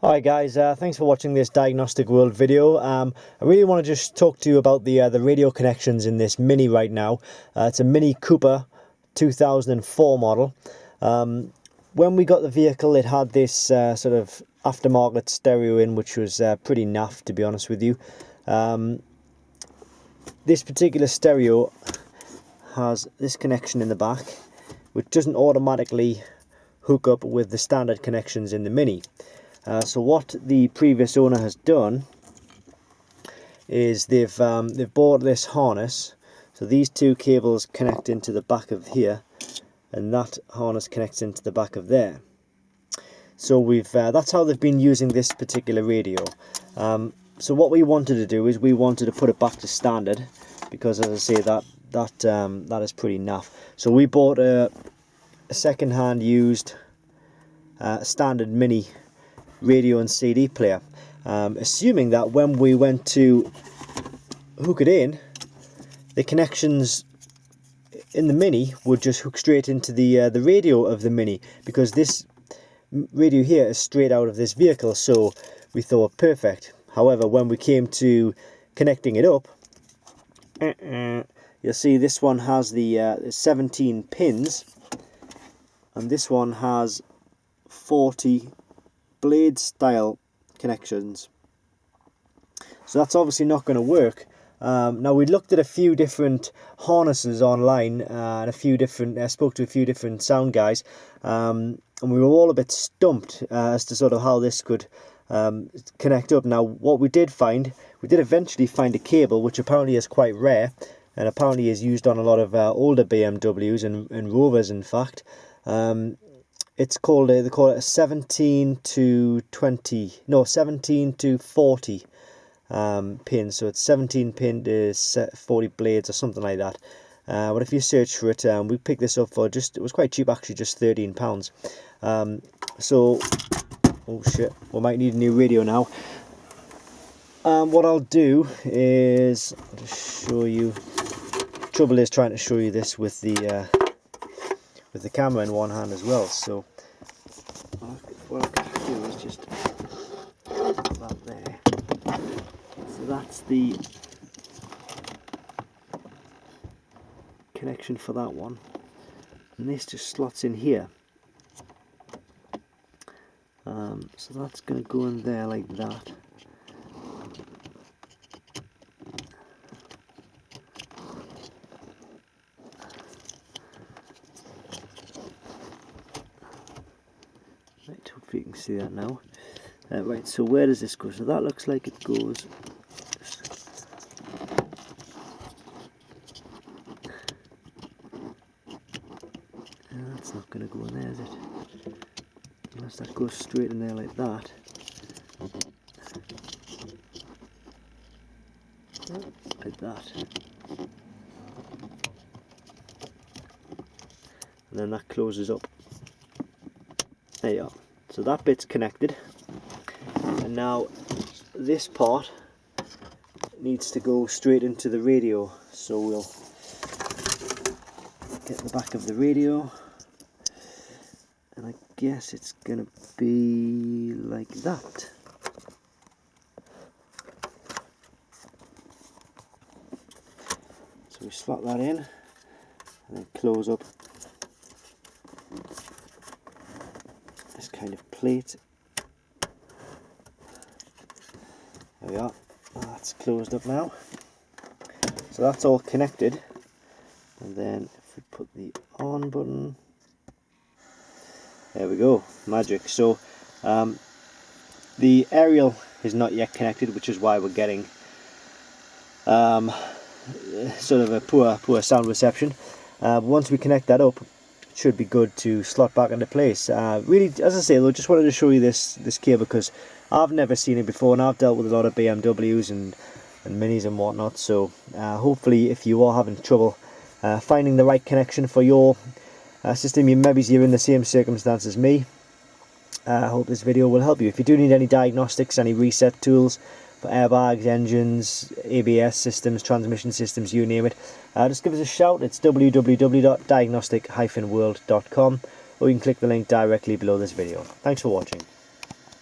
Hi guys, thanks for watching this Diagnostic World video. I really want to just talk to you about the radio connections in this Mini right now. It's a Mini Cooper 2004 model. When we got the vehicle, it had this sort of aftermarket stereo in, which was pretty naff, to be honest with you. This particular stereo has this connection in the back, which doesn't automatically hook up with the standard connections in the Mini. So what the previous owner has done is they've bought this harness. So these two cables connect into the back of here, and that harness connects into the back of there. So that's how they've been using this particular radio. So what we wanted to do is we wanted to put it back to standard, because as I say, that is pretty naff. So we bought a second-hand used standard Mini radio and CD player, assuming that when we went to hook it in, the connections in the Mini would just hook straight into the radio of the Mini, because this radio here is straight out of this vehicle. So we thought perfect. However, when we came to connecting it up, you'll see this one has the 17 pins, and this one has 40 blade style connections. So that's obviously not going to work. Now, we looked at a few different harnesses online, and spoke to a few different sound guys, and we were all a bit stumped as to sort of how this could connect up. Now, what we did eventually find a cable, which apparently is quite rare, and apparently is used on a lot of older BMWs and Rovers, in fact. It's called they call it a 17 to 40 pin. So it's 17 pin to 40 blades or something like that. But if you search for it, we picked this up for it was quite cheap actually, just £13. So, oh shit, we might need a new radio now. What I'll do is just show you. Trouble is trying to show you this with the camera in one hand as well. So what I can do is just put that there. So that's the connection for that one, and this just slots in here. So that's going to go in there like that. Right, hopefully you can see that now. Right, so where does this go? So that looks like it goes. That's not going to go in there, is it? Unless that goes straight in there like that. Like that. And then that closes up. There you are. So that bit's connected, and now this part needs to go straight into the radio. So we'll get the back of the radio, and I guess it's gonna be like that. So we slot that in and then close up this kind of plate. There we are. That's closed up now. So that's all connected. And then if we put the on button, there we go, magic. So the aerial is not yet connected, which is why we're getting sort of a poor sound reception. Once we connect that up, it should be good to slot back into place. Really, as I say though, just wanted to show you this cable because I've never seen it before, and I've dealt with a lot of BMWs and Minis and whatnot. So hopefully, if you are having trouble finding the right connection for your system, maybe you're in the same circumstance as me, I hope this video will help you. If you do need any diagnostics, any reset tools for airbags, engines, ABS systems, transmission systems, you name it, just give us a shout. It's www.diagnostic-world.com, or you can click the link directly below this video. Thanks for watching.